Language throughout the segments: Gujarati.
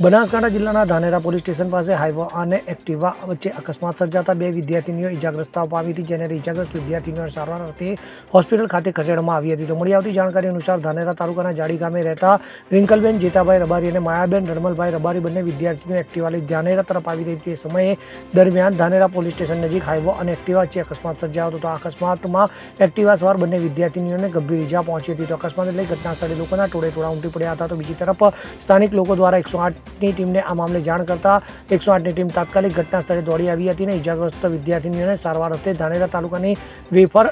બનાસકાંઠા જિલ્લાના ધાનેરા પોલીસ સ્ટેશન પાસે હાઈવા અને એક્ટિવા વચ્ચે અકસ્માત સર્જાતા બે વિદ્યાર્થીનીઓ ઇજાગ્રસ્ત પામી હતી, જેને ઇજાગ્રસ્ત વિદ્યાર્થીનીઓને સારવાર અર્થે હોસ્પિટલ ખાતે ખસેડવામાં આવી હતી. તો મળી આવતી જાણકારી અનુસાર ધાનેરા તાલુકાના જાડી ગામે રહેતા રિંકલબેન જેતાભાઈ રબારી અને માયાબેન રડમલભાઈ રબારી બંને વિદ્યાર્થીનીઓ એક્ટિવા લઈ ધાનેરા તરફ આવી રહી તે સમયે દરમિયાન ધાનેરા પોલીસ સ્ટેશન નજીક હાઈવા અને એક્ટિવા વચ્ચે અકસ્માત સર્જાયો હતો. તો આ અકસ્માતમાં એક્ટિવા સવાર બંને વિદ્યાર્થીનીઓને ગંભીર ઇજા પહોંચી હતી. તો અકસ્માતને લઈ ઘટના સ્થળે લોકોના ટોળે ઉમટી પડ્યા હતા. તો બીજી તરફ સ્થાનિક લોકો દ્વારા 108ની ટીમને આ મામલે જાણ કરતા 108ની ટીમ તાત્કાલિક ઘટના સ્થળે દોડી આવી હતી અને ઇજાગ્રસ્ત વિદ્યાર્થીનીઓને સારવાર અર્થે ધાનેરા તાલુકાની વેફર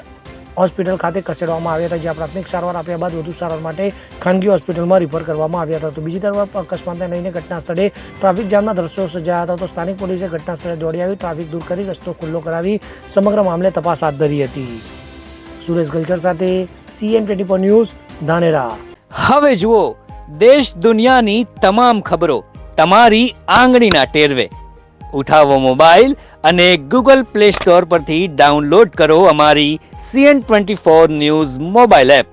હોસ્પિટલ ખાતે ખસેડવામાં આવ્યા હતા, જ્યાં પ્રાથમિક સારવાર આપ્યા બાદ વધુ સારવાર માટે ખાનગી હોસ્પિટલમાં રિફર કરવામાં આવ્યા હતા. તો બીજી તરફ અકસ્માતને લઈને ઘટના સ્થળે ટ્રાફિક જામના દ્રશ્યો સર્જાયા હતા. તો સ્થાનિક પોલીસે ઘટના સ્થળે દોડી આવી ટ્રાફિક દૂર કરી રસ્તો ખુલ્લો કરાવી સમગ્ર મામલે તપાસ હાથ ધરી હતી. સુરેશ ગલચર સાથે CN24 ન્યૂઝ ધાનેરા. હવે જુઓ દેશ દુનિયાની તમામ ખબરો તમારી આંગળીના ટેરવે. ઉઠાવો મોબાઈલ અને Google Play Store પરથી ડાઉનલોડ કરો અમારી CN24 ન્યૂઝ મોબાઈલ એપ.